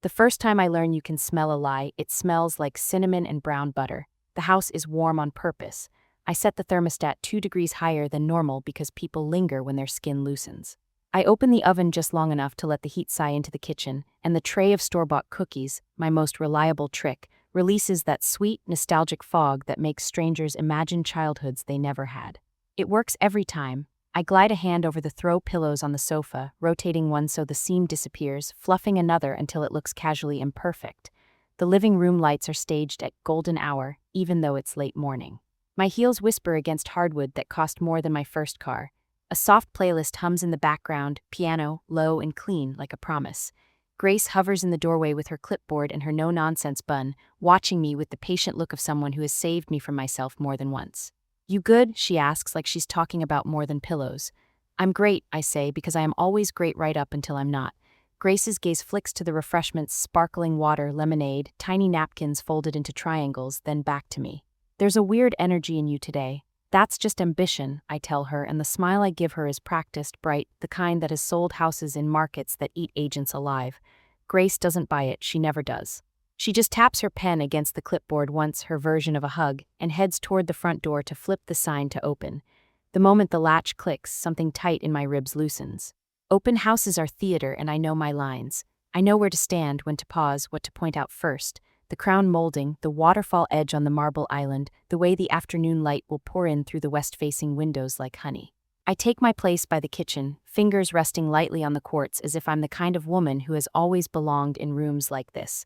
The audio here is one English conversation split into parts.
The first time I learn you can smell a lie, it smells like cinnamon and brown butter. The house is warm on purpose. I set the thermostat 2 degrees higher than normal because people linger when their skin loosens. I open the oven just long enough to let the heat sigh into the kitchen, and the tray of store-bought cookies, my most reliable trick, releases that sweet, nostalgic fog that makes strangers imagine childhoods they never had. It works every time. I glide a hand over the throw pillows on the sofa, rotating one so the seam disappears, fluffing another until it looks casually imperfect. The living room lights are staged at golden hour, even though it's late morning. My heels whisper against hardwood that cost more than my first car. A soft playlist hums in the background, piano, low and clean, like a promise. Grace hovers in the doorway with her clipboard and her no-nonsense bun, watching me with the patient look of someone who has saved me from myself more than once. "You good?" she asks, like she's talking about more than pillows. "I'm great," I say, because I am always great right up until I'm not. Grace's gaze flicks to the refreshments, sparkling water, lemonade, tiny napkins folded into triangles, then back to me. "There's a weird energy in you today." "That's just ambition," I tell her, and the smile I give her is practiced, bright, the kind that has sold houses in markets that eat agents alive. Grace doesn't buy it, she never does. She just taps her pen against the clipboard once, her version of a hug, and heads toward the front door to flip the sign to open. The moment the latch clicks, something tight in my ribs loosens. Open houses are theater, and I know my lines. I know where to stand, when to pause, what to point out first. The crown molding, the waterfall edge on the marble island, the way the afternoon light will pour in through the west-facing windows like honey. I take my place by the kitchen, fingers resting lightly on the quartz as if I'm the kind of woman who has always belonged in rooms like this.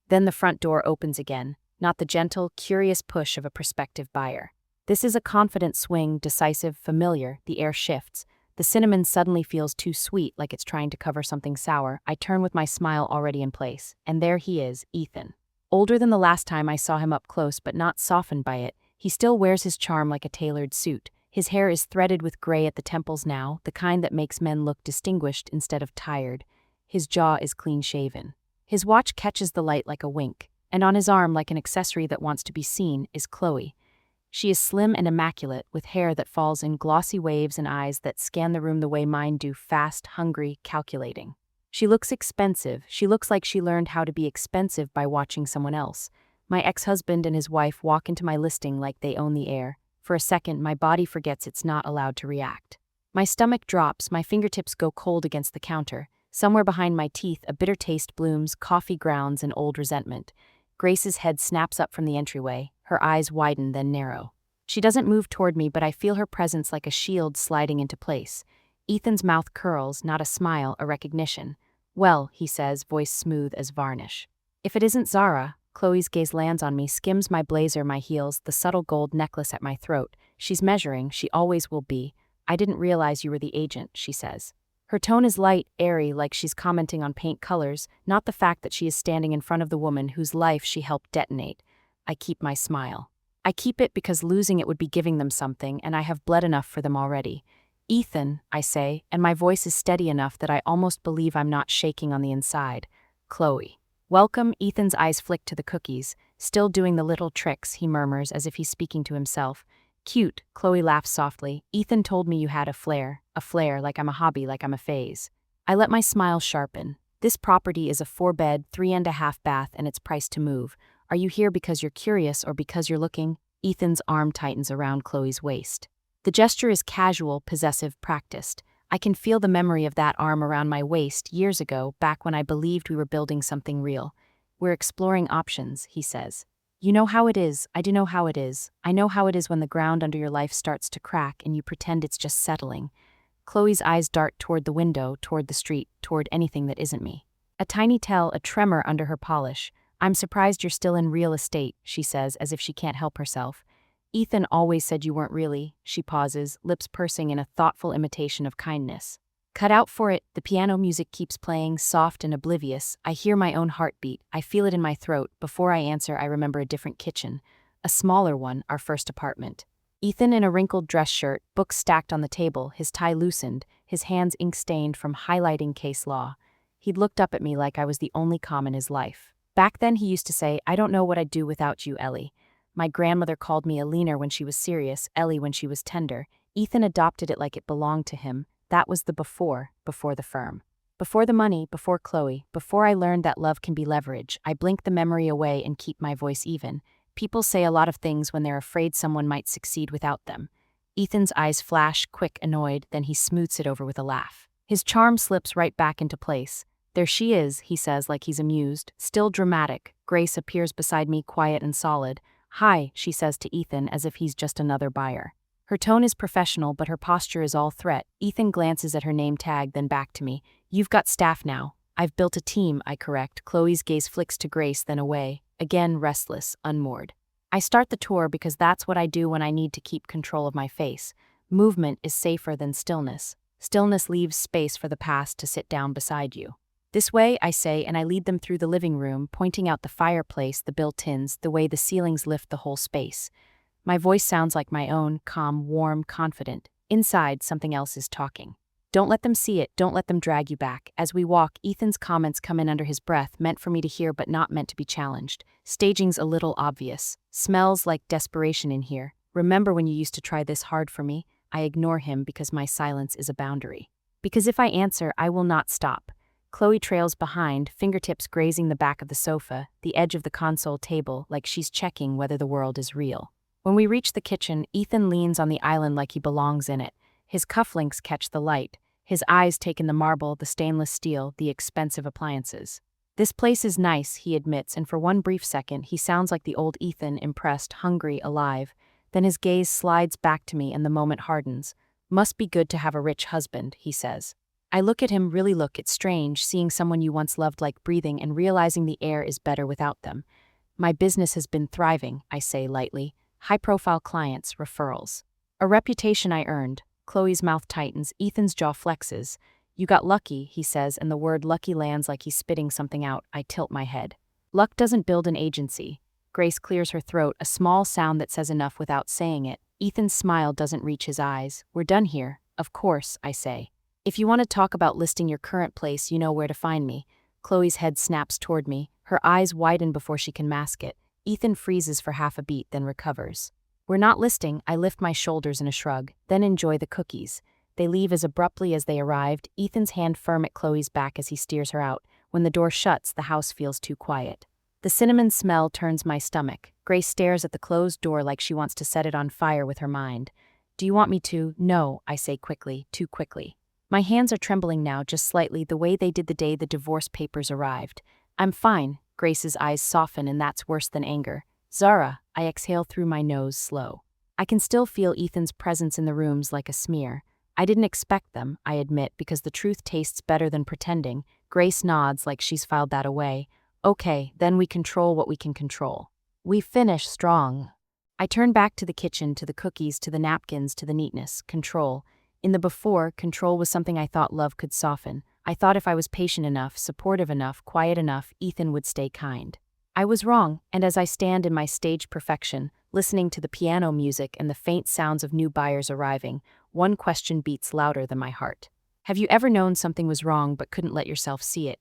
Then the front door opens again, not the gentle, curious push of a prospective buyer. This is a confident swing, decisive, familiar. The air shifts. The cinnamon suddenly feels too sweet, like it's trying to cover something sour. I turn with my smile already in place, and there he is, Ethan. Older than the last time I saw him up close, but not softened by it, he still wears his charm like a tailored suit. His hair is threaded with gray at the temples now, the kind that makes men look distinguished instead of tired. His jaw is clean-shaven. His watch catches the light like a wink, and on his arm, like an accessory that wants to be seen, is Chloe. She is slim and immaculate, with hair that falls in glossy waves and eyes that scan the room the way mine do, fast, hungry, calculating. She looks expensive. She looks like she learned how to be expensive by watching someone else. My ex-husband and his wife walk into my listing like they own the air. For a second, my body forgets it's not allowed to react. My stomach drops, my fingertips go cold against the counter. Somewhere behind my teeth, a bitter taste blooms, coffee grounds, and old resentment. Grace's head snaps up from the entryway. Her eyes widen, then narrow. She doesn't move toward me, but I feel her presence like a shield sliding into place. Ethan's mouth curls, not a smile, a recognition. "Well," he says, voice smooth as varnish. "If it isn't Zara." Chloe's gaze lands on me, skims my blazer, my heels, the subtle gold necklace at my throat. She's measuring, she always will be. "I didn't realize you were the agent," she says. Her tone is light, airy, like she's commenting on paint colors, not the fact that she is standing in front of the woman whose life she helped detonate. I keep my smile. I keep it because losing it would be giving them something, and I have bled enough for them already. "Ethan," I say, and my voice is steady enough that I almost believe I'm not shaking on the inside. "Chloe." "Welcome." Ethan's eyes flick to the cookies. "Still doing the little tricks," he murmurs as if he's speaking to himself. "Cute." Chloe laughs softly. "Ethan told me you had a flair, like I'm a hobby, like I'm a phase." I let my smile sharpen. "This property is a 4-bed, 3.5 bath, and it's priced to move. Are you here because you're curious or because you're looking?" Ethan's arm tightens around Chloe's waist. The gesture is casual, possessive, practiced. I can feel the memory of that arm around my waist years ago, back when I believed we were building something real. "We're exploring options," he says. "You know how it is. I do know how it is. I know how it is when the ground under your life starts to crack and you pretend it's just settling." Chloe's eyes dart toward the window, toward the street, toward anything that isn't me. A tiny tell, a tremor under her polish. "I'm surprised you're still in real estate," she says, as if she can't help herself. "Ethan always said you weren't really." She pauses, lips pursing in a thoughtful imitation of kindness. "Cut out for it." The piano music keeps playing, soft and oblivious. I hear my own heartbeat. I feel it in my throat. Before I answer, I remember a different kitchen. A smaller one, our first apartment. Ethan in a wrinkled dress shirt, books stacked on the table, his tie loosened, his hands ink-stained from highlighting case law. He'd looked up at me like I was the only calm in his life. Back then he used to say, "I don't know what I'd do without you, Ellie." My grandmother called me a leaner when she was serious, Ellie when she was tender. Ethan adopted it like it belonged to him. That was the before the firm. Before the money, before Chloe, before I learned that love can be leverage, I blink the memory away and keep my voice even. People say a lot of things when they're afraid someone might succeed without them. Ethan's eyes flash, quick, annoyed, then he smooths it over with a laugh. His charm slips right back into place. There she is, he says like he's amused. Still dramatic. Grace appears beside me, quiet and solid. Hi, she says to Ethan as if he's just another buyer. Her tone is professional, but her posture is all threat. Ethan glances at her name tag, then back to me. You've got staff now. I've built a team, I correct. Chloe's gaze flicks to Grace, then away. Again, restless, unmoored. I start the tour because that's what I do when I need to keep control of my face. Movement is safer than stillness. Stillness leaves space for the past to sit down beside you. This way, I say, and I lead them through the living room, pointing out the fireplace, the built-ins, the way the ceilings lift the whole space. My voice sounds like my own, calm, warm, confident. Inside, something else is talking. Don't let them see it, don't let them drag you back. As we walk, Ethan's comments come in under his breath, meant for me to hear but not meant to be challenged. Staging's a little obvious. Smells like desperation in here. Remember when you used to try this hard for me? I ignore him because my silence is a boundary. Because if I answer, I will not stop. Chloe trails behind, fingertips grazing the back of the sofa, the edge of the console table, like she's checking whether the world is real. When we reach the kitchen, Ethan leans on the island like he belongs in it. His cufflinks catch the light. His eyes take in the marble, the stainless steel, the expensive appliances. This place is nice, he admits, and for one brief second, he sounds like the old Ethan, impressed, hungry, alive. Then his gaze slides back to me and the moment hardens. Must be good to have a rich husband, he says. I look at him, really look. It's strange, seeing someone you once loved like breathing and realizing the air is better without them. My business has been thriving, I say lightly. High-profile clients, referrals. A reputation I earned. Chloe's mouth tightens, Ethan's jaw flexes. You got lucky, he says, and the word lucky lands like he's spitting something out. I tilt my head. Luck doesn't build an agency. Grace clears her throat, a small sound that says enough without saying it. Ethan's smile doesn't reach his eyes. We're done here. Of course, I say. If you want to talk about listing your current place, you know where to find me. Chloe's head snaps toward me. Her eyes widen before she can mask it. Ethan freezes for half a beat, then recovers. We're not listing. I lift my shoulders in a shrug, then enjoy the cookies. They leave as abruptly as they arrived, Ethan's hand firm at Chloe's back as he steers her out. When the door shuts, the house feels too quiet. The cinnamon smell turns my stomach. Grace stares at the closed door like she wants to set it on fire with her mind. Do you want me to? No, I say quickly, too quickly. My hands are trembling now, just slightly, the way they did the day the divorce papers arrived. I'm fine. Grace's eyes soften, and that's worse than anger. Zara, I exhale through my nose, slow. I can still feel Ethan's presence in the rooms like a smear. I didn't expect them, I admit, because the truth tastes better than pretending. Grace nods like she's filed that away. Okay, then we control what we can control. We finish strong. I turn back to the kitchen, to the cookies, to the napkins, to the neatness. Control. In the before, control was something I thought love could soften. I thought if I was patient enough, supportive enough, quiet enough, Ethan would stay kind. I was wrong, and as I stand in my staged perfection, listening to the piano music and the faint sounds of new buyers arriving, one question beats louder than my heart. Have you ever known something was wrong but couldn't let yourself see it?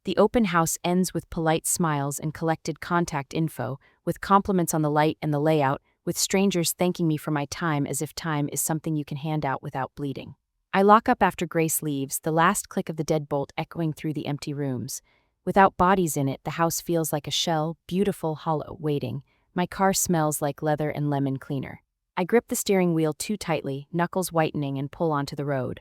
The open house ends with polite smiles and collected contact info, with compliments on the light and the layout, with strangers thanking me for my time as if time is something you can hand out without bleeding. I lock up after Grace leaves, the last click of the deadbolt echoing through the empty rooms. Without bodies in it, the house feels like a shell, beautiful, hollow, waiting. My car smells like leather and lemon cleaner. I grip the steering wheel too tightly, knuckles whitening, and pull onto the road.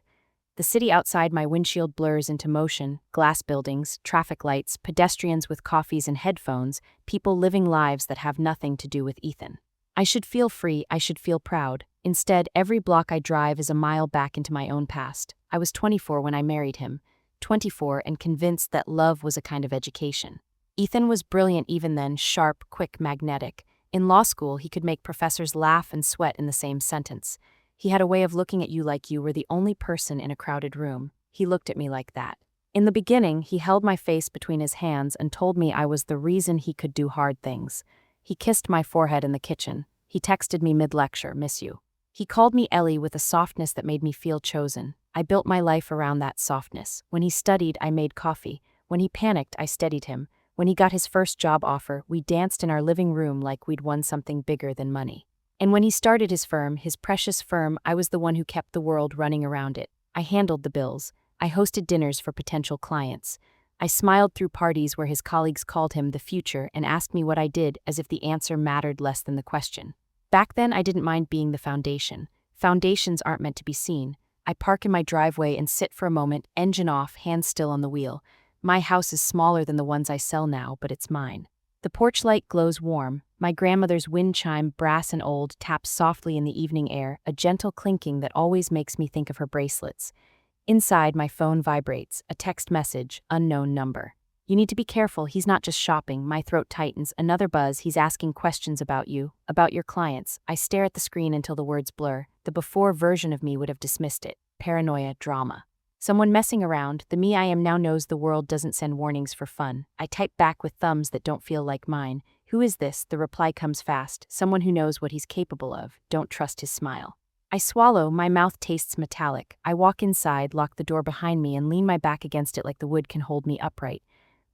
The city outside my windshield blurs into motion, glass buildings, traffic lights, pedestrians with coffees and headphones, people living lives that have nothing to do with Ethan. I should feel free, I should feel proud. Instead, every block I drive is a mile back into my own past. I was 24 when I married him. 24 and convinced that love was a kind of education. Ethan was brilliant even then, sharp, quick, magnetic. In law school, he could make professors laugh and sweat in the same sentence. He had a way of looking at you like you were the only person in a crowded room. He looked at me like that. In the beginning, he held my face between his hands and told me I was the reason he could do hard things. He kissed my forehead in the kitchen. He texted me mid-lecture, miss you. He called me Ellie with a softness that made me feel chosen. I built my life around that softness. When he studied, I made coffee. When he panicked, I steadied him. When he got his first job offer, we danced in our living room like we'd won something bigger than money. And when he started his firm, his precious firm, I was the one who kept the world running around it. I handled the bills. I hosted dinners for potential clients. I smiled through parties where his colleagues called him the future and asked me what I did as if the answer mattered less than the question. Back then, I didn't mind being the foundation. Foundations aren't meant to be seen. I park in my driveway and sit for a moment, engine off, hands still on the wheel. My house is smaller than the ones I sell now, but it's mine. The porch light glows warm. My grandmother's wind chime, brass and old, taps softly in the evening air, a gentle clinking that always makes me think of her bracelets. Inside, my phone vibrates, a text message, unknown number. You need to be careful, he's not just shopping. My throat tightens, another buzz, he's asking questions about you, about your clients. I stare at the screen until the words blur. The before version of me would have dismissed it. Paranoia, drama. Someone messing around, the me I am now knows the world doesn't send warnings for fun. I type back with thumbs that don't feel like mine. Who is this? The reply comes fast. Someone who knows what he's capable of. Don't trust his smile. I swallow, my mouth tastes metallic. I walk inside, lock the door behind me, and lean my back against it like the wood can hold me upright.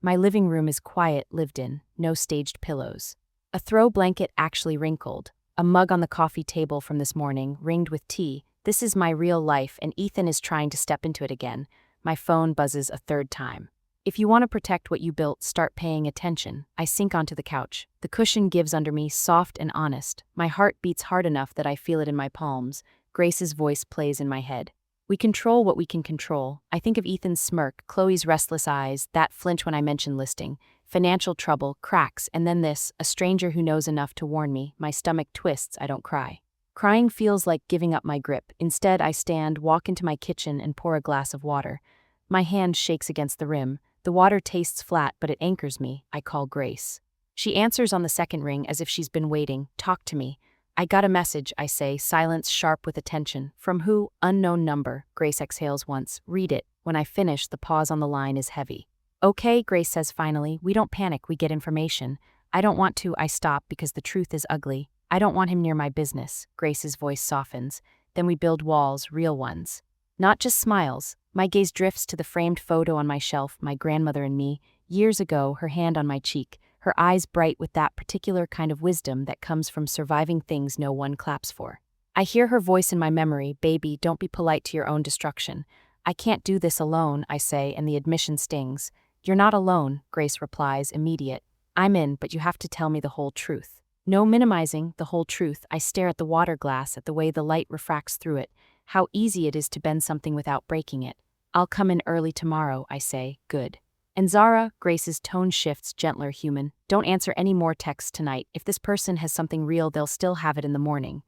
My living room is quiet, lived in, no staged pillows. A throw blanket actually wrinkled. A mug on the coffee table from this morning, ringed with tea. This is my real life, and Ethan is trying to step into it again. My phone buzzes a third time. If you want to protect what you built, start paying attention. I sink onto the couch. The cushion gives under me, soft and honest. My heart beats hard enough that I feel it in my palms. Grace's voice plays in my head. We control what we can control. I think of Ethan's smirk, Chloe's restless eyes, that flinch when I mention listing, financial trouble, cracks, and then this, a stranger who knows enough to warn me. My stomach twists, I don't cry. Crying feels like giving up my grip. Instead, I stand, walk into my kitchen, and pour a glass of water. My hand shakes against the rim. The water tastes flat, but it anchors me. I call Grace. She answers on the second ring as if she's been waiting. Talk to me. I got a message, I say, silence sharp with attention. From who? Unknown number. Grace exhales once. Read it. When I finish, the pause on the line is heavy. Okay, Grace says finally. We don't panic, we get information. I don't want to, I stop because the truth is ugly. I don't want him near my business. Grace's voice softens. Then we build walls, real ones. Not just smiles. My gaze drifts to the framed photo on my shelf, my grandmother and me, years ago, her hand on my cheek, her eyes bright with that particular kind of wisdom that comes from surviving things no one claps for. I hear her voice in my memory, baby, don't be polite to your own destruction. I can't do this alone, I say, and the admission stings. You're not alone, Grace replies, immediate. I'm in, but you have to tell me the whole truth. No minimizing, the whole truth. I stare at the water glass, at the way the light refracts through it, how easy it is to bend something without breaking it. I'll come in early tomorrow, I say, good. And Zara, Grace's tone shifts, gentler, human. Don't answer any more texts tonight. If this person has something real, they'll still have it in the morning.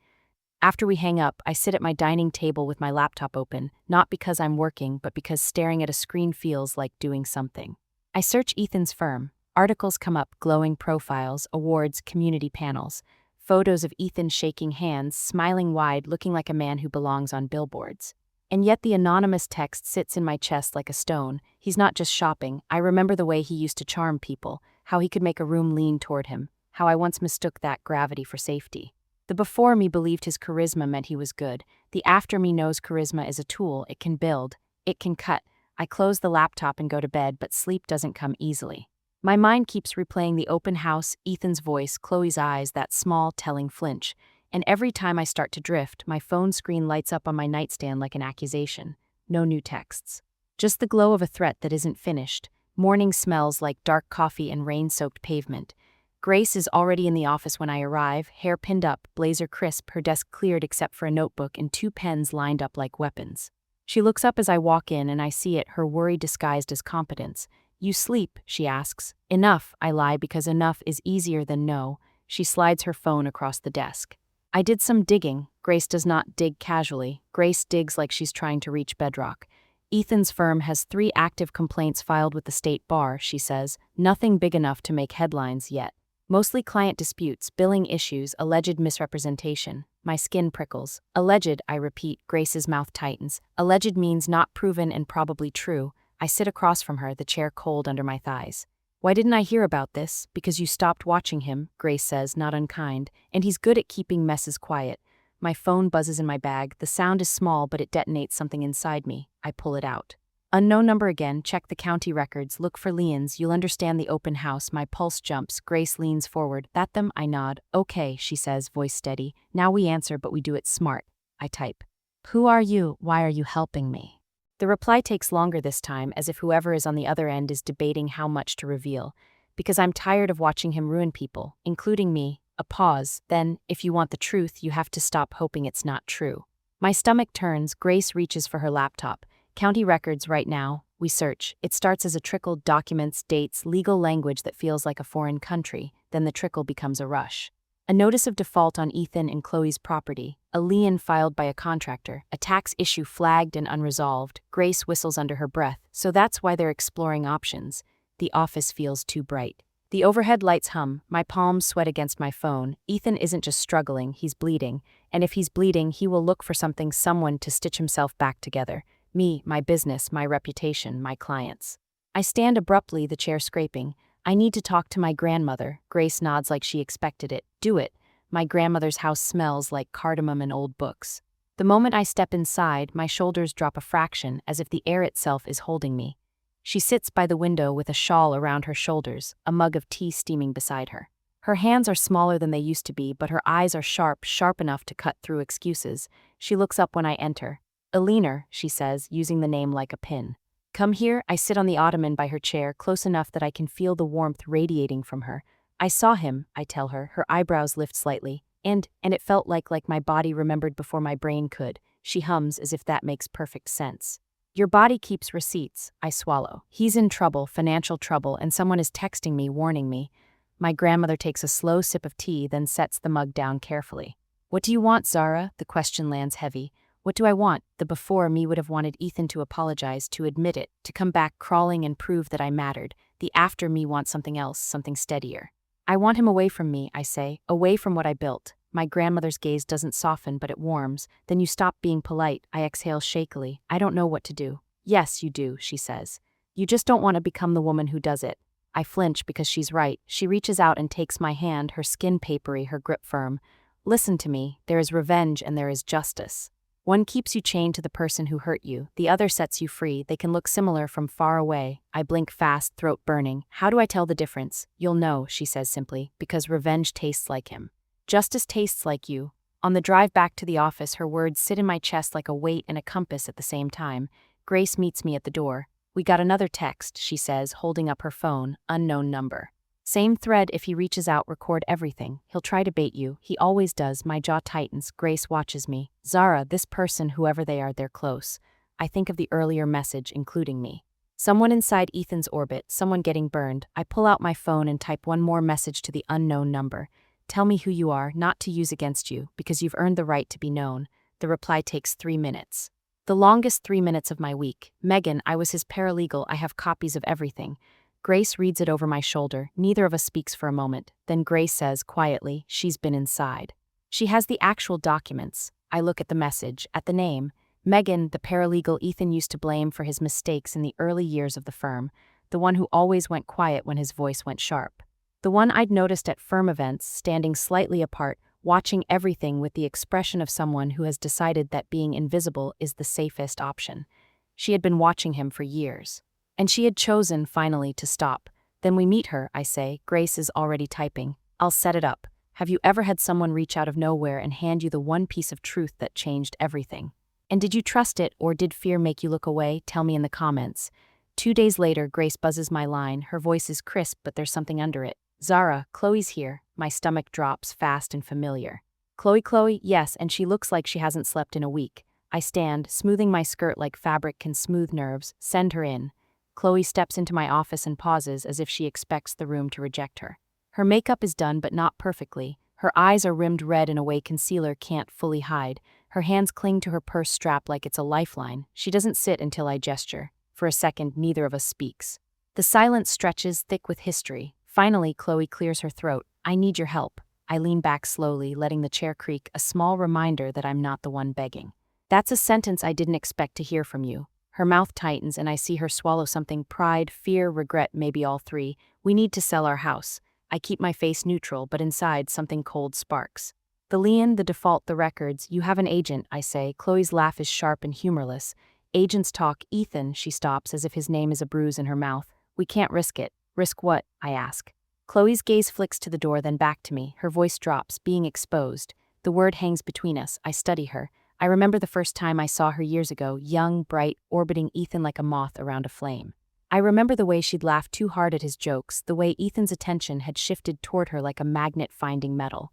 After we hang up, I sit at my dining table with my laptop open, not because I'm working, but because staring at a screen feels like doing something. I search Ethan's firm. Articles come up, glowing profiles, awards, community panels. Photos of Ethan shaking hands, smiling wide, looking like a man who belongs on billboards. And yet the anonymous text sits in my chest like a stone. He's not just shopping. I remember the way he used to charm people, how he could make a room lean toward him, how I once mistook that gravity for safety. The before me believed his charisma meant he was good. The after me knows charisma is a tool. It can build. It can cut. I close the laptop and go to bed, but sleep doesn't come easily. My mind keeps replaying the open house, Ethan's voice, Chloe's eyes, that small, telling flinch. And every time I start to drift, my phone screen lights up on my nightstand like an accusation. No new texts. Just the glow of a threat that isn't finished. Morning smells like dark coffee and rain-soaked pavement. Grace is already in the office when I arrive, hair pinned up, blazer crisp, her desk cleared except for a notebook and 2 pens lined up like weapons. She looks up as I walk in and I see it, her worry disguised as competence. You sleep, she asks. Enough, I lie because enough is easier than no. She slides her phone across the desk. I did some digging. Grace does not dig casually. Grace digs like she's trying to reach bedrock. Ethan's firm has 3 active complaints filed with the state bar, she says. Nothing big enough to make headlines yet. Mostly client disputes, billing issues, alleged misrepresentation. My skin prickles. Alleged, I repeat. Grace's mouth tightens. Alleged means not proven and probably true. I sit across from her, the chair cold under my thighs. Why didn't I hear about this? Because you stopped watching him, Grace says, not unkind, and he's good at keeping messes quiet. My phone buzzes in my bag. The sound is small, but it detonates something inside me. I pull it out. Unknown number again. Check the county records. Look for liens. You'll understand the open house. My pulse jumps. Grace leans forward. That them? I nod. Okay, she says, voice steady. Now we answer, but we do it smart. I type. Who are you? Why are you helping me? The reply takes longer this time, as if whoever is on the other end is debating how much to reveal. Because I'm tired of watching him ruin people, including me. A pause, then, if you want the truth, you have to stop hoping it's not true. My stomach turns, Grace reaches for her laptop. County records right now. We search. It starts as a trickle, documents, dates, legal language that feels like a foreign country. Then the trickle becomes a rush. A notice of default on Ethan and Chloe's property, a lien filed by a contractor, a tax issue flagged and unresolved. Grace whistles under her breath, so that's why they're exploring options. The office feels too bright. The overhead lights hum, my palms sweat against my phone. Ethan isn't just struggling, he's bleeding. And if he's bleeding, he will look for someone to stitch himself back together. Me, my business, my reputation, my clients. I stand abruptly, the chair scraping. I need to talk to my grandmother. Grace nods like she expected it. Do it. My grandmother's house smells like cardamom and old books. The moment I step inside, my shoulders drop a fraction, as if the air itself is holding me. She sits by the window with a shawl around her shoulders, a mug of tea steaming beside her. Her hands are smaller than they used to be, but her eyes are sharp enough to cut through excuses. She looks up when I enter. Eleanor, she says, using the name like a pin. Come here. I sit on the ottoman by her chair, close enough that I can feel the warmth radiating from her. I saw him, I tell her, her eyebrows lift slightly. And it felt like my body remembered before my brain could. She hums as if that makes perfect sense. Your body keeps receipts, I swallow. He's in trouble, financial trouble, and someone is texting me, warning me. My grandmother takes a slow sip of tea, then sets the mug down carefully. What do you want, Zara? The question lands heavy. What do I want? The before me would have wanted Ethan to apologize, to admit it, to come back crawling and prove that I mattered. The after me wants something else, something steadier. I want him away from me, I say, away from what I built. My grandmother's gaze doesn't soften, but it warms. Then you stop being polite, I exhale shakily. I don't know what to do. Yes, you do, she says. You just don't want to become the woman who does it. I flinch because she's right. She reaches out and takes my hand, her skin papery, her grip firm. Listen to me. There is revenge and there is justice. One keeps you chained to the person who hurt you. The other sets you free. They can look similar from far away. I blink fast, throat burning. How do I tell the difference? You'll know, she says simply, because revenge tastes like him. Justice tastes like you. On the drive back to the office, her words sit in my chest like a weight and a compass at the same time. Grace meets me at the door. We got another text, she says, holding up her phone, unknown number. Same thread. If he reaches out, record everything. He'll try to bait you. He always does. My jaw tightens. Grace watches me. Zara, this person, whoever they are, they're close. I think of the earlier message, including me. Someone inside Ethan's orbit, someone getting burned. I pull out my phone and type one more message to the unknown number. Tell me who you are, not to use against you, because you've earned the right to be known. The reply takes 3 minutes. The longest 3 minutes of my week. Megan, I was his paralegal. I have copies of everything. Grace reads it over my shoulder. Neither of us speaks for a moment. Then Grace says, quietly, she's been inside. She has the actual documents. I look at the message, at the name. Megan, the paralegal Ethan used to blame for his mistakes in the early years of the firm. The one who always went quiet when his voice went sharp. The one I'd noticed at firm events, standing slightly apart, watching everything with the expression of someone who has decided that being invisible is the safest option. She had been watching him for years. And she had chosen, finally, to stop. Then we meet her, I say. Grace is already typing. I'll set it up. Have you ever had someone reach out of nowhere and hand you the one piece of truth that changed everything? And did you trust it, or did fear make you look away? Tell me in the comments. 2 days later, Grace buzzes my line. Her voice is crisp, but there's something under it. Zara, Chloe's here. My stomach drops, fast and familiar. Chloe, yes, and she looks like she hasn't slept in a week. I stand, smoothing my skirt like fabric can smooth nerves. Send her in. Chloe steps into my office and pauses as if she expects the room to reject her. Her makeup is done, but not perfectly. Her eyes are rimmed red in a way concealer can't fully hide. Her hands cling to her purse strap like it's a lifeline. She doesn't sit until I gesture. For a second, neither of us speaks. The silence stretches, thick with history. Finally, Chloe clears her throat. I need your help. I lean back slowly, letting the chair creak, a small reminder that I'm not the one begging. That's a sentence I didn't expect to hear from you. Her mouth tightens and I see her swallow something. Pride, fear, regret, maybe all three. We need to sell our house. I keep my face neutral, but inside something cold sparks. The lien, the default, the records. You have an agent, I say. Chloe's laugh is sharp and humorless. Agents talk. Ethan, she stops as if his name is a bruise in her mouth. We can't risk it. Risk what? I ask. Chloe's gaze flicks to the door, then back to me. Her voice drops, being exposed. The word hangs between us. I study her. I remember the first time I saw her years ago, young, bright, orbiting Ethan like a moth around a flame. I remember the way she'd laughed too hard at his jokes, the way Ethan's attention had shifted toward her like a magnet finding metal.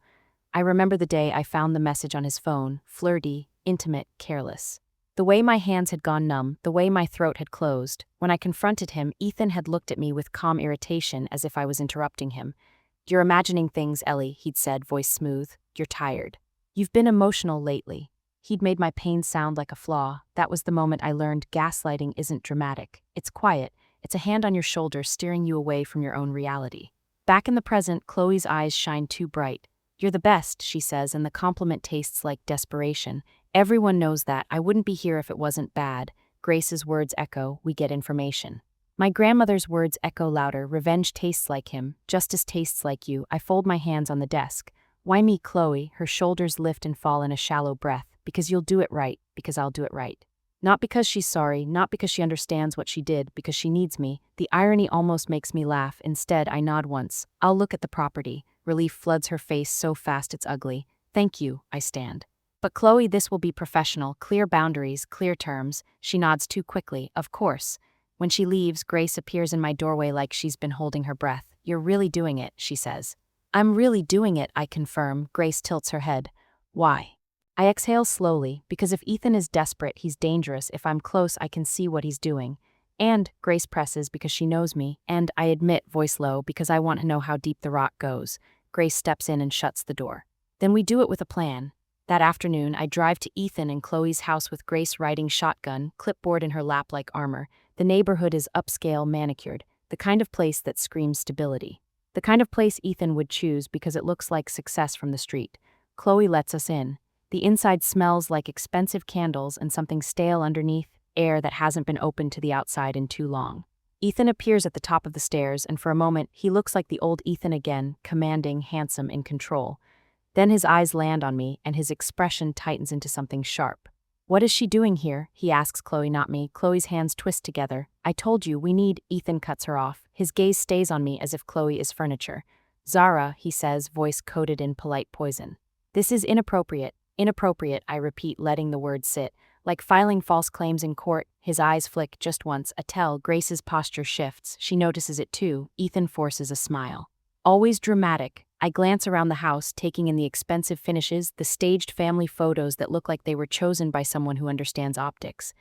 I remember the day I found the message on his phone, flirty, intimate, careless. The way my hands had gone numb, the way my throat had closed. When I confronted him, Ethan had looked at me with calm irritation as if I was interrupting him. "You're imagining things, Ellie," he'd said, voice smooth. "You're tired. You've been emotional lately." He'd made my pain sound like a flaw. That was the moment I learned gaslighting isn't dramatic. It's quiet. It's a hand on your shoulder steering you away from your own reality. Back in the present, Chloe's eyes shine too bright. "You're the best," she says, and the compliment tastes like desperation. "Everyone knows that. I wouldn't be here if it wasn't bad." Grace's words echo, "We get information." My grandmother's words echo louder, "Revenge tastes like him. Justice tastes like you." I fold my hands on the desk. "Why me, Chloe?" Her shoulders lift and fall in a shallow breath. "Because you'll do it right. Because I'll do it right." Not because she's sorry, not because she understands what she did, because she needs me. The irony almost makes me laugh. Instead, I nod once. "I'll look at the property." Relief floods her face so fast it's ugly. "Thank you," I stand. "But Chloe, this will be professional, clear boundaries, clear terms." She nods too quickly. "Of course." When she leaves, Grace appears in my doorway like she's been holding her breath. "You're really doing it," she says. "I'm really doing it," I confirm. Grace tilts her head. "Why?" I exhale slowly, because if Ethan is desperate, he's dangerous. If I'm close, I can see what he's doing. And, Grace presses because she knows me, and I admit, voice low, because I want to know how deep the rot goes. Grace steps in and shuts the door. Then we do it with a plan. That afternoon, I drive to Ethan and Chloe's house with Grace riding shotgun, clipboard in her lap like armor. The neighborhood is upscale, manicured, the kind of place that screams stability. The kind of place Ethan would choose because it looks like success from the street. Chloe lets us in. The inside smells like expensive candles and something stale underneath, air that hasn't been opened to the outside in too long. Ethan appears at the top of the stairs, and for a moment, he looks like the old Ethan again, commanding, handsome, in control. Then his eyes land on me, and his expression tightens into something sharp. "What is she doing here?" he asks Chloe, not me. Chloe's hands twist together. "I told you, we need—" Ethan cuts her off. His gaze stays on me as if Chloe is furniture. "Zara," he says, voice coated in polite poison. "This is inappropriate." "Inappropriate," I repeat, letting the word sit. Like filing false claims in court, his eyes flick just once, a tell. Grace's posture shifts. She notices it too. Ethan forces a smile. Always dramatic. I glance around the house, taking in the expensive finishes, the staged family photos that look like they were chosen by someone who understands optics.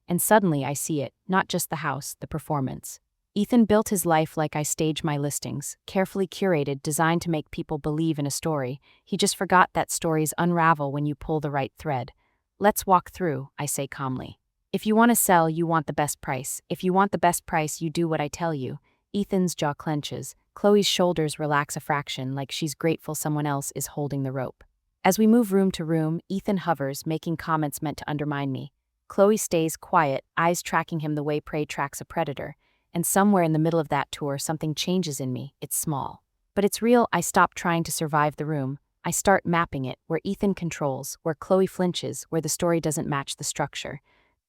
And suddenly I see it, not just the house, the performance. Ethan built his life like I stage my listings, carefully curated, designed to make people believe in a story. He just forgot that stories unravel when you pull the right thread. "Let's walk through," I say calmly. "If you want to sell, you want the best price. If you want the best price, you do what I tell you." Ethan's jaw clenches. Chloe's shoulders relax a fraction, like she's grateful someone else is holding the rope. As we move room to room, Ethan hovers, making comments meant to undermine me. Chloe stays quiet, eyes tracking him the way prey tracks a predator. And somewhere in the middle of that tour, something changes in me. It's small. But it's real. I stop trying to survive the room. I start mapping it, where Ethan controls, where Chloe flinches, where the story doesn't match the structure.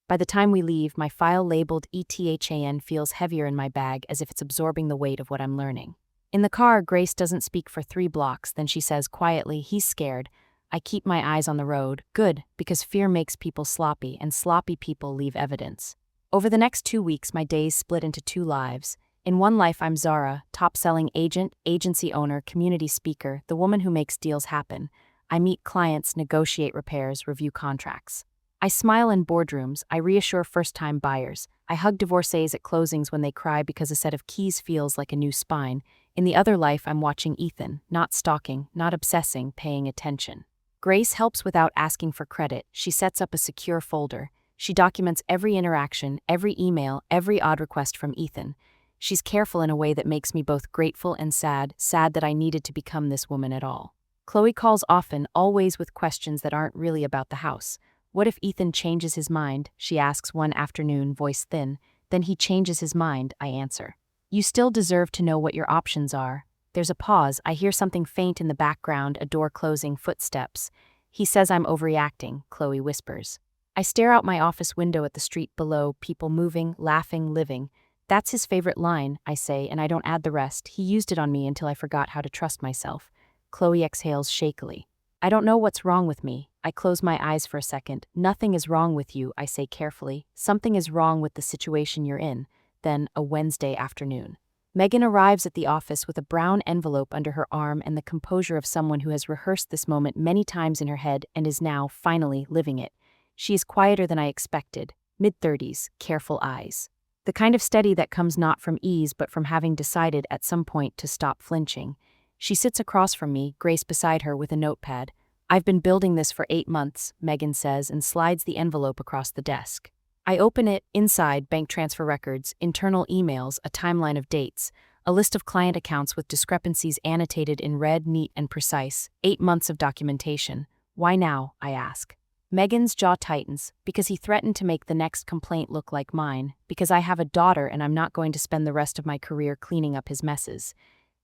By the time we leave, my file labeled ETHAN feels heavier in my bag, as if it's absorbing the weight of what I'm learning. In the car, Grace doesn't speak for 3 blocks, then she says quietly, "He's scared." I keep my eyes on the road. Good, because fear makes people sloppy, and sloppy people leave evidence. Over the next 2 weeks, my days split into 2 lives. In one life, I'm Zara, top-selling agent, agency owner, community speaker, the woman who makes deals happen. I meet clients, negotiate repairs, review contracts. I smile in boardrooms. I reassure first-time buyers. I hug divorcees at closings when they cry because a set of keys feels like a new spine. In the other life, I'm watching Ethan, not stalking, not obsessing, paying attention. Grace helps without asking for credit. She sets up a secure folder. She documents every interaction, every email, every odd request from Ethan. She's careful in a way that makes me both grateful and sad that I needed to become this woman at all. Chloe calls often, always with questions that aren't really about the house. "What if Ethan changes his mind?" she asks one afternoon, voice thin. "Then he changes his mind," I answer. "You still deserve to know what your options are." There's a pause. I hear something faint in the background, a door closing, footsteps. "He says I'm overreacting," Chloe whispers. I stare out my office window at the street below, people moving, laughing, living. "That's his favorite line," I say, and I don't add the rest. He used it on me until I forgot how to trust myself. Chloe exhales shakily. "I don't know what's wrong with me. I close my eyes for a second. Nothing is wrong with you, I say carefully. Something is wrong with the situation you're in. Then, a Wednesday afternoon. Megan arrives at the office with a brown envelope under her arm and the composure of someone who has rehearsed this moment many times in her head and is now, finally, living it. She is quieter than I expected. Mid-30s, careful eyes. The kind of steady that comes not from ease but from having decided at some point to stop flinching. She sits across from me, Grace beside her with a notepad. I've been building this for 8 months, Megan says and slides the envelope across the desk. I open it, inside, bank transfer records, internal emails, a timeline of dates, a list of client accounts with discrepancies annotated in red, neat, and precise, 8 months of documentation. Why now, I ask. Megan's jaw tightens, because he threatened to make the next complaint look like mine, because I have a daughter and I'm not going to spend the rest of my career cleaning up his messes.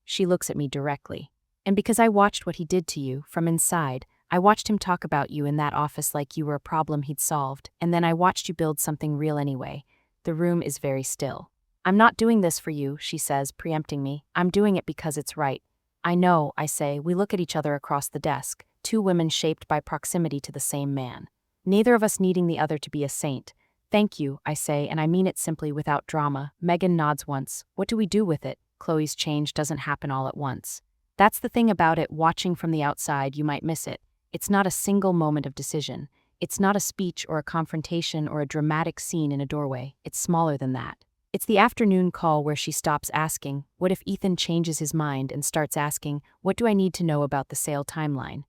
She looks at me directly. And because I watched what he did to you, from inside, I watched him talk about you in that office like you were a problem he'd solved, and then I watched you build something real anyway. The room is very still. I'm not doing this for you, she says, preempting me. I'm doing it because it's right. I know, I say. We look at each other across the desk, two women shaped by proximity to the same man. Neither of us needing the other to be a saint. Thank you, I say, and I mean it simply without drama. Megan nods once. What do we do with it? Chloe's change doesn't happen all at once. That's the thing about it, watching from the outside, you might miss it. It's not a single moment of decision. It's not a speech or a confrontation or a dramatic scene in a doorway. It's smaller than that. It's the afternoon call where she stops asking, what if Ethan changes his mind, and starts asking, what do I need to know about the sale timeline?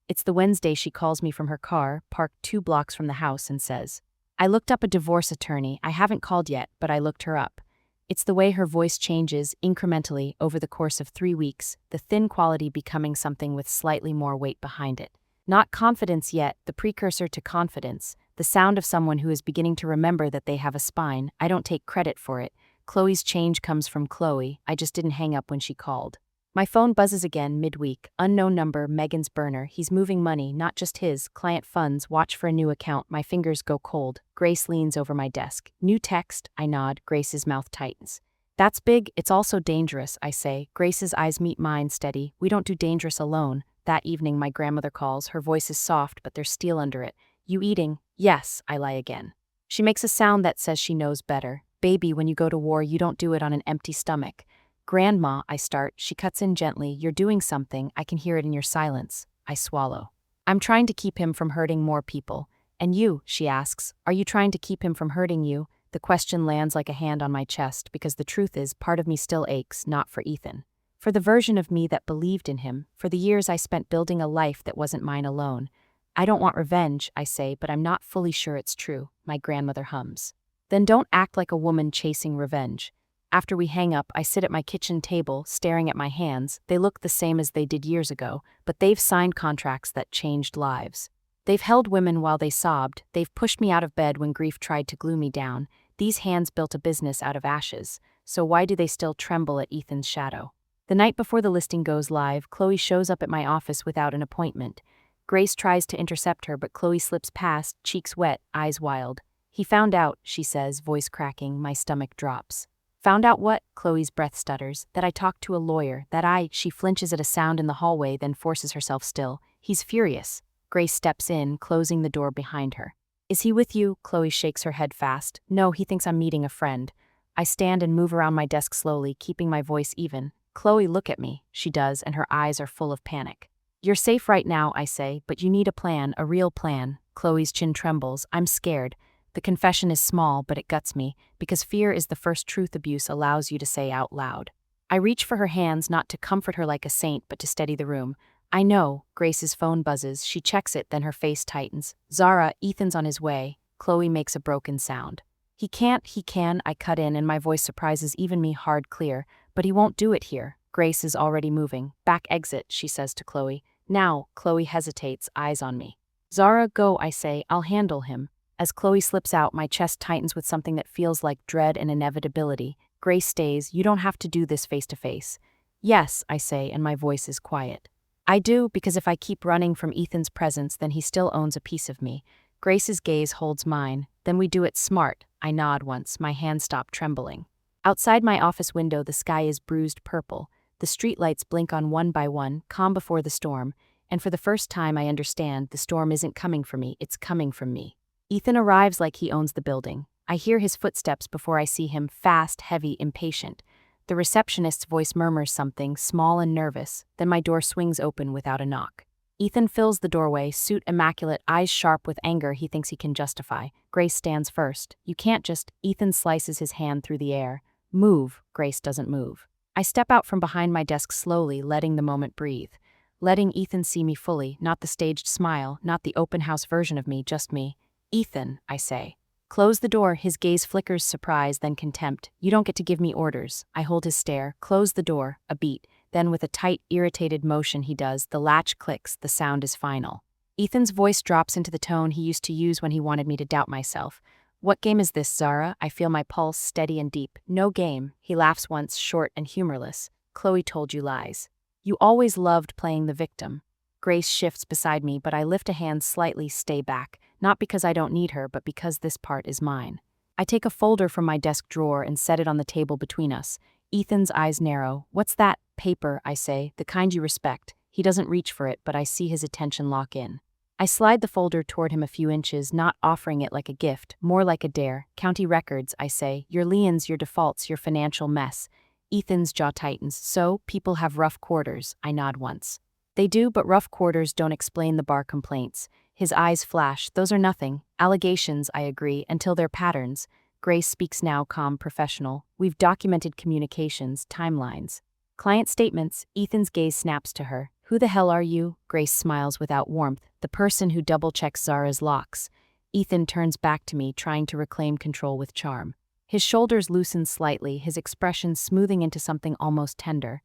It's the Wednesday she calls me from her car, parked 2 blocks from the house, and says, I looked up a divorce attorney. I haven't called yet, but I looked her up. It's the way her voice changes, incrementally, over the course of 3 weeks, the thin quality becoming something with slightly more weight behind it. Not confidence yet, the precursor to confidence, the sound of someone who is beginning to remember that they have a spine. I don't take credit for it. Chloe's change comes from Chloe. I just didn't hang up when she called. My phone buzzes again midweek. Unknown number, Megan's burner. He's moving money, not just his. Client funds, watch for a new account. My fingers go cold. Grace leans over my desk. New text, I nod. Grace's mouth tightens. That's big, it's also dangerous, I say. Grace's eyes meet mine, steady. We don't do dangerous alone. That evening my grandmother calls. Her voice is soft, but there's steel under it. You eating? Yes, I lie again. She makes a sound that says she knows better. Baby, when you go to war, you don't do it on an empty stomach. Grandma, I start. She cuts in gently. You're doing something. I can hear it in your silence. I swallow. I'm trying to keep him from hurting more people. And you, she asks, are you trying to keep him from hurting you? The question lands like a hand on my chest because the truth is, part of me still aches, not for Ethan. For the version of me that believed in him, for the years I spent building a life that wasn't mine alone. I don't want revenge, I say, but I'm not fully sure it's true, my grandmother hums. Then don't act like a woman chasing revenge. After we hang up, I sit at my kitchen table, staring at my hands. They look the same as they did years ago, but they've signed contracts that changed lives. They've held women while they sobbed. They've pushed me out of bed when grief tried to glue me down. These hands built a business out of ashes. So why do they still tremble at Ethan's shadow? The night before the listing goes live, Chloe shows up at my office without an appointment. Grace tries to intercept her, but Chloe slips past, cheeks wet, eyes wild. He found out, she says, voice cracking. My stomach drops. Found out what? Chloe's breath stutters. That I talked to a lawyer. She flinches at a sound in the hallway, then forces herself still. He's furious. Grace steps in, closing the door behind her. Is he with you? Chloe shakes her head fast. No, he thinks I'm meeting a friend. I stand and move around my desk slowly, keeping my voice even. Chloe, look at me. She does, and her eyes are full of panic. You're safe right now, I say, but you need a plan, a real plan. Chloe's chin trembles. I'm scared. The confession is small, but it guts me, because fear is the first truth abuse allows you to say out loud. I reach for her hands, not to comfort her like a saint, but to steady the room. I know. Grace's phone buzzes. She checks it, then her face tightens. Zara, Ethan's on his way. Chloe makes a broken sound. He can't, he can, I cut in, and my voice surprises even me hard clear. But he won't do it here. Grace is already moving. Back exit, she says to Chloe. Now, Chloe hesitates, eyes on me. Zara, go, I say, I'll handle him. As Chloe slips out, my chest tightens with something that feels like dread and inevitability. Grace stays. You don't have to do this face to face. Yes, I say, and my voice is quiet. I do, because if I keep running from Ethan's presence, then he still owns a piece of me. Grace's gaze holds mine. Then we do it smart. I nod once, my hands stop trembling. Outside my office window, the sky is bruised purple. The streetlights blink on one by one, calm before the storm, And for the first time I understand the storm isn't coming for me, it's coming from me. Ethan arrives like he owns the building. I hear his footsteps before I see him, fast, heavy, impatient. The receptionist's voice murmurs something, small and nervous, then my door swings open without a knock. Ethan fills the doorway, suit immaculate, eyes sharp with anger he thinks he can justify. Grace stands first. You can't just. Ethan slices his hand through the air. Move. Grace doesn't move. I step out from behind my desk slowly, letting the moment breathe. Letting Ethan see me fully, not the staged smile, not the open house version of me, just me. Ethan, I say. Close the door. His gaze flickers surprise, then contempt. You don't get to give me orders. I hold his stare. Close the door. A beat. Then with a tight, irritated motion he does, the latch clicks, the sound is final. Ethan's voice drops into the tone he used to use when he wanted me to doubt myself. What game is this, Zara? I feel my pulse steady and deep. No game. He laughs once, short and humorless. Chloe told you lies. You always loved playing the victim. Grace shifts beside me, but I lift a hand slightly, stay back. Not because I don't need her, but because this part is mine. I take a folder from my desk drawer and set it on the table between us. Ethan's eyes narrow. What's that? Paper, I say, the kind you respect. He doesn't reach for it, but I see his attention lock in. I slide the folder toward him a few inches, not offering it like a gift, more like a dare. County records, I say, your liens, your defaults, your financial mess. Ethan's jaw tightens. So, people have rough quarters, I nod once. They do, but rough quarters don't explain the bar complaints. His eyes flash. Those are nothing. Allegations, I agree, until they're patterns. Grace speaks now, calm, professional. We've documented communications, timelines. Client statements. Ethan's gaze snaps to her. Who the hell are you? Grace smiles without warmth. The person who double-checks Zara's locks. Ethan turns back to me, trying to reclaim control with charm. His shoulders loosen slightly, his expression smoothing into something almost tender.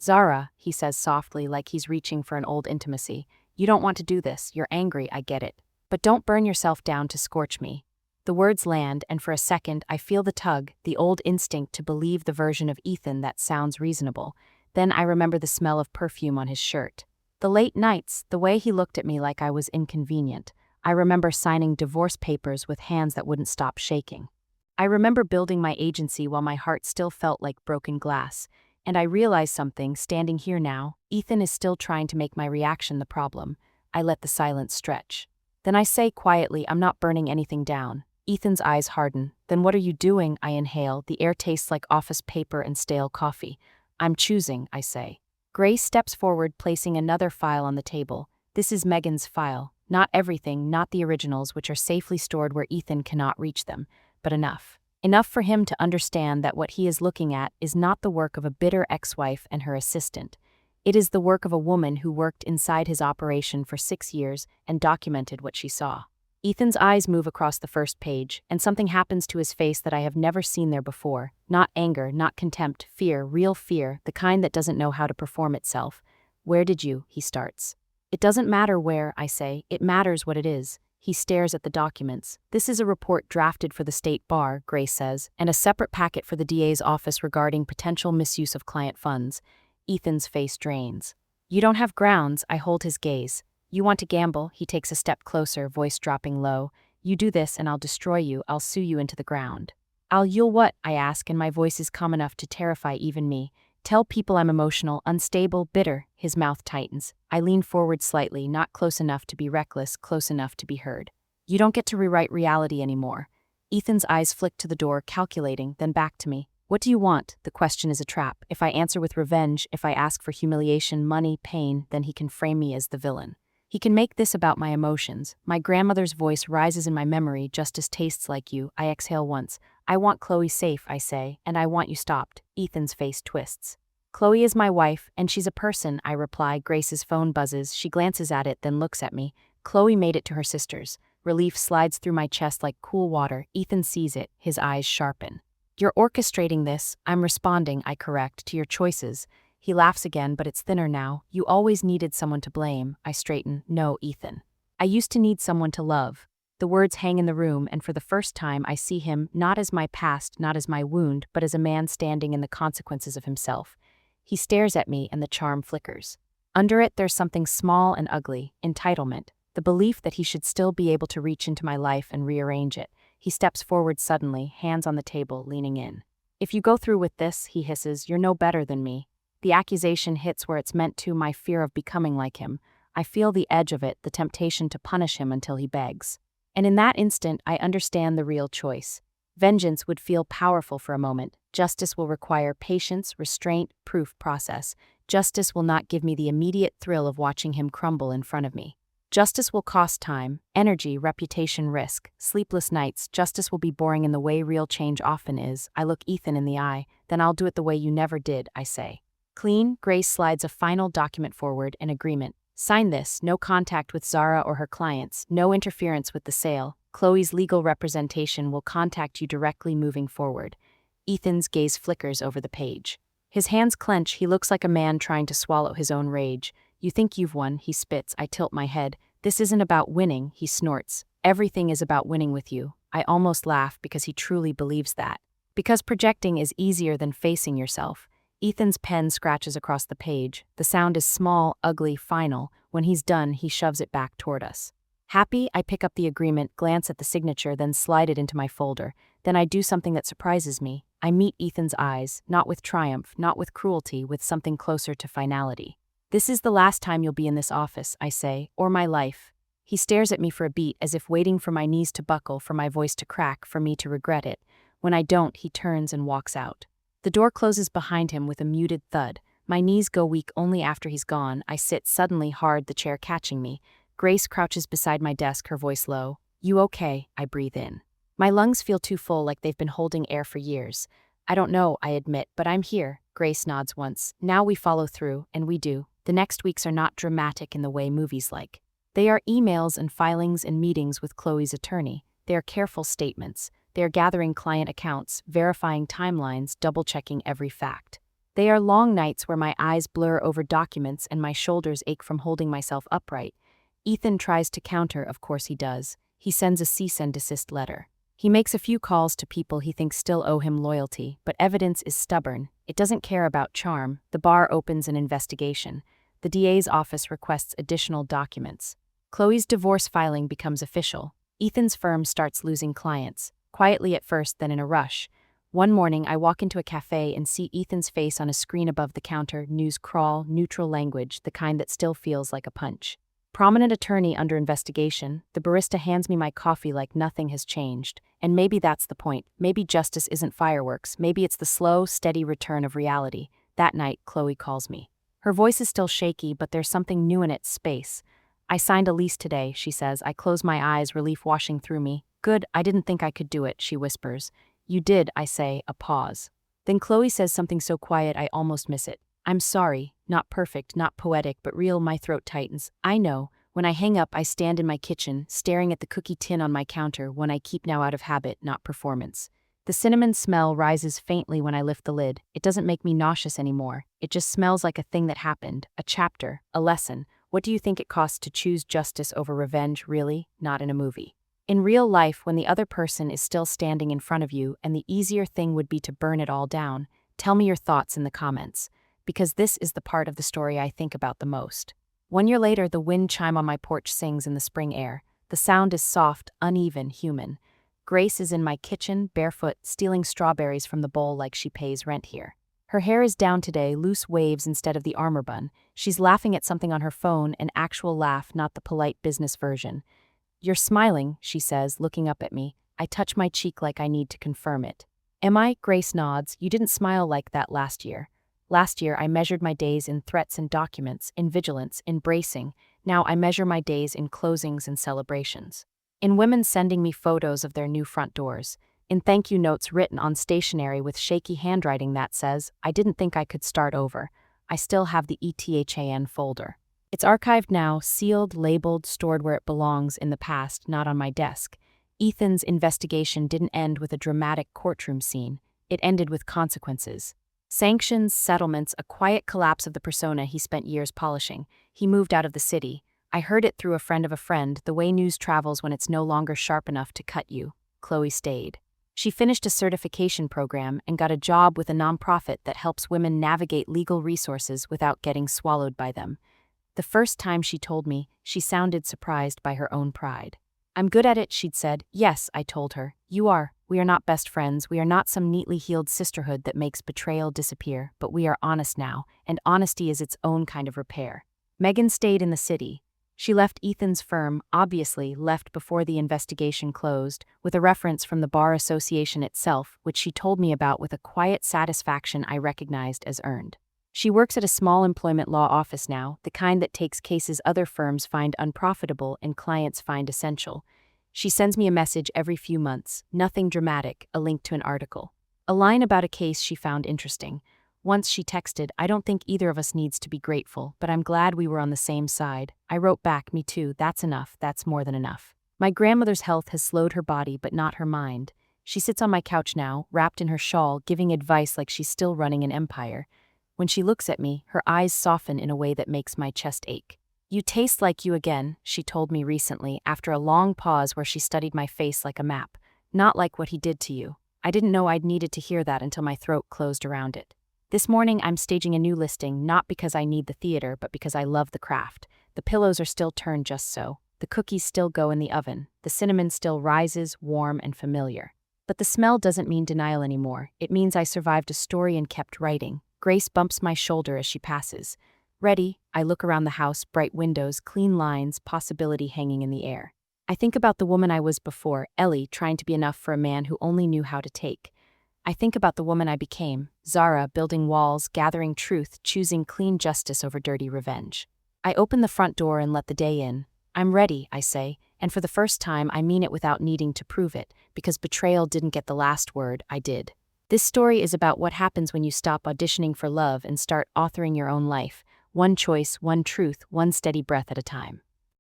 Zara, he says softly, like he's reaching for an old intimacy. You don't want to do this. You're angry, I get it. But don't burn yourself down to scorch me. The words land, and for a second, I feel the tug, the old instinct to believe the version of Ethan that sounds reasonable. Then I remember the smell of perfume on his shirt. The late nights, the way he looked at me like I was inconvenient. I remember signing divorce papers with hands that wouldn't stop shaking. I remember building my agency while my heart still felt like broken glass. And I realized something, standing here now. Ethan is still trying to make my reaction the problem. I let the silence stretch. Then I say quietly, I'm not burning anything down. Ethan's eyes harden. Then what are you doing? I inhale. The air tastes like office paper and stale coffee. I'm choosing, I say. Grace steps forward, placing another file on the table. This is Megan's file. Not everything, not the originals, which are safely stored where Ethan cannot reach them, but enough. Enough for him to understand that what he is looking at is not the work of a bitter ex-wife and her assistant. It is the work of a woman who worked inside his operation for 6 years and documented what she saw. Ethan's eyes move across the first page, and something happens to his face that I have never seen there before. Not anger, not contempt, fear, real fear, the kind that doesn't know how to perform itself. Where did you? He starts. It doesn't matter where, I say. It matters what it is. He stares at the documents. This is a report drafted for the state bar, Grace says, and a separate packet for the DA's office regarding potential misuse of client funds. Ethan's face drains. You don't have grounds, I hold his gaze. You want to gamble? He takes a step closer, voice dropping low. You do this and I'll destroy you, I'll sue you into the ground. You'll what? I ask, and my voice is calm enough to terrify even me. Tell people I'm emotional, unstable, bitter. His mouth tightens. I lean forward slightly, not close enough to be reckless, close enough to be heard. You don't get to rewrite reality anymore. Ethan's eyes flick to the door, calculating, then back to me. What do you want? The question is a trap. If I answer with revenge, if I ask for humiliation, money, pain, then he can frame me as the villain. He can make this about my emotions. My grandmother's voice rises in my memory. Justice tastes like you. I exhale once. I want Chloe safe, I say, and I want you stopped. Ethan's face twists. Chloe is my wife, and she's a person, I reply. Grace's phone buzzes. She glances at it, then looks at me. Chloe made it to her sister's. Relief slides through my chest like cool water. Ethan sees it. His eyes sharpen. You're orchestrating this. I'm responding, I correct, to your choices. He laughs again, but it's thinner now. You always needed someone to blame. I straighten. No, Ethan. I used to need someone to love. The words hang in the room, and for the first time I see him not as my past, not as my wound, but as a man standing in the consequences of himself. He stares at me, and the charm flickers. Under it, there's something small and ugly, entitlement, the belief that he should still be able to reach into my life and rearrange it. He steps forward suddenly, hands on the table, leaning in. If you go through with this, he hisses, you're no better than me. The accusation hits where it's meant to, my fear of becoming like him. I feel the edge of it, the temptation to punish him until he begs. And in that instant, I understand the real choice. Vengeance would feel powerful for a moment. Justice will require patience, restraint, proof process. Justice will not give me the immediate thrill of watching him crumble in front of me. Justice will cost time, energy, reputation, risk, sleepless nights. Justice will be boring in the way real change often is. I look Ethan in the eye, then I'll do it the way you never did, I say. Clean, Grace slides a final document forward, an agreement. Sign this, no contact with Zara or her clients, no interference with the sale. Chloe's legal representation will contact you directly moving forward. Ethan's gaze flickers over the page. His hands clench, he looks like a man trying to swallow his own rage. You think you've won, he spits. I tilt my head. This isn't about winning, he snorts. Everything is about winning with you. I almost laugh because he truly believes that. Because projecting is easier than facing yourself. Ethan's pen scratches across the page. The sound is small, ugly, final. When he's done, he shoves it back toward us. Happy, I pick up the agreement, glance at the signature, then slide it into my folder. Then I do something that surprises me. I meet Ethan's eyes, not with triumph, not with cruelty, with something closer to finality. This is the last time you'll be in this office, I say, or my life. He stares at me for a beat, as if waiting for my knees to buckle, for my voice to crack, for me to regret it. When I don't, he turns and walks out. The door closes behind him with a muted thud. My knees go weak only after he's gone. I sit suddenly hard, the chair catching me. Grace crouches beside my desk, her voice low. You okay? I breathe in. My lungs feel too full, like they've been holding air for years. I don't know, I admit, but I'm here. Grace nods once. Now we follow through, and we do. The next weeks are not dramatic in the way movies like. They are emails and filings and meetings with Chloe's attorney. They are careful statements. They are gathering client accounts, verifying timelines, double-checking every fact. They are long nights where my eyes blur over documents and my shoulders ache from holding myself upright. Ethan tries to counter, of course he does. He sends a cease and desist letter. He makes a few calls to people he thinks still owe him loyalty, but evidence is stubborn. It doesn't care about charm. The bar opens an investigation. The DA's office requests additional documents. Chloe's divorce filing becomes official. Ethan's firm starts losing clients. Quietly at first, then in a rush. One morning, I walk into a cafe and see Ethan's face on a screen above the counter, news crawl, neutral language, the kind that still feels like a punch. Prominent attorney under investigation, the barista hands me my coffee like nothing has changed. And maybe that's the point. Maybe justice isn't fireworks. Maybe it's the slow, steady return of reality. That night, Chloe calls me. Her voice is still shaky, but there's something new in its space. I signed a lease today, she says. I close my eyes, relief washing through me. Good, I didn't think I could do it, she whispers. You did, I say, a pause. Then Chloe says something so quiet I almost miss it. I'm sorry, not perfect, not poetic, but real. My throat tightens. I know. When I hang up, I stand in my kitchen, staring at the cookie tin on my counter, one I keep now out of habit, not performance. The cinnamon smell rises faintly when I lift the lid. It doesn't make me nauseous anymore. It just smells like a thing that happened, a chapter, a lesson. What do you think it costs to choose justice over revenge, really? Not in a movie. In real life, when the other person is still standing in front of you and the easier thing would be to burn it all down, tell me your thoughts in the comments. Because this is the part of the story I think about the most. 1 year later, the wind chime on my porch sings in the spring air. The sound is soft, uneven, human. Grace is in my kitchen, barefoot, stealing strawberries from the bowl like she pays rent here. Her hair is down today, loose waves instead of the armor bun. She's laughing at something on her phone, an actual laugh, not the polite business version. You're smiling, she says, looking up at me. I touch my cheek like I need to confirm it. Am I? Grace nods. You didn't smile like that last year. Last year, I measured my days in threats and documents, in vigilance, in bracing. Now I measure my days in closings and celebrations. In women sending me photos of their new front doors. In thank you notes written on stationery with shaky handwriting that says, I didn't think I could start over. I still have the ETHAN folder. It's archived now, sealed, labeled, stored where it belongs in the past, not on my desk. Ethan's investigation didn't end with a dramatic courtroom scene. It ended with consequences. Sanctions, settlements, a quiet collapse of the persona he spent years polishing. He moved out of the city. I heard it through a friend of a friend, the way news travels when it's no longer sharp enough to cut you. Chloe stayed. She finished a certification program and got a job with a nonprofit that helps women navigate legal resources without getting swallowed by them. The first time she told me, she sounded surprised by her own pride. I'm good at it, she'd said. Yes, I told her. You are. We are not best friends. We are not some neatly healed sisterhood that makes betrayal disappear, but we are honest now, and honesty is its own kind of repair. Megan stayed in the city. She left Ethan's firm, obviously left before the investigation closed, with a reference from the Bar Association itself, which she told me about with a quiet satisfaction I recognized as earned. She works at a small employment law office now, the kind that takes cases other firms find unprofitable and clients find essential. She sends me a message every few months, nothing dramatic, a link to an article. A line about a case she found interesting. Once she texted, "I don't think either of us needs to be grateful, but I'm glad we were on the same side." I wrote back, "Me too, that's enough, that's more than enough." My grandmother's health has slowed her body but not her mind. She sits on my couch now, wrapped in her shawl, giving advice like she's still running an empire. When she looks at me, her eyes soften in a way that makes my chest ache. "You taste like you again," she told me recently, after a long pause where she studied my face like a map. "Not like what he did to you." I didn't know I'd needed to hear that until my throat closed around it. This morning I'm staging a new listing, not because I need the theater, but because I love the craft. The pillows are still turned just so. The cookies still go in the oven. The cinnamon still rises, warm and familiar. But the smell doesn't mean denial anymore. It means I survived a story and kept writing. Grace bumps my shoulder as she passes. Ready, I look around the house, bright windows, clean lines, possibility hanging in the air. I think about the woman I was before, Ellie, trying to be enough for a man who only knew how to take. I think about the woman I became, Zara, building walls, gathering truth, choosing clean justice over dirty revenge. I open the front door and let the day in. "I'm ready," I say, and for the first time I mean it without needing to prove it, because betrayal didn't get the last word, I did. This story is about what happens when you stop auditioning for love and start authoring your own life, one choice, one truth, one steady breath at a time.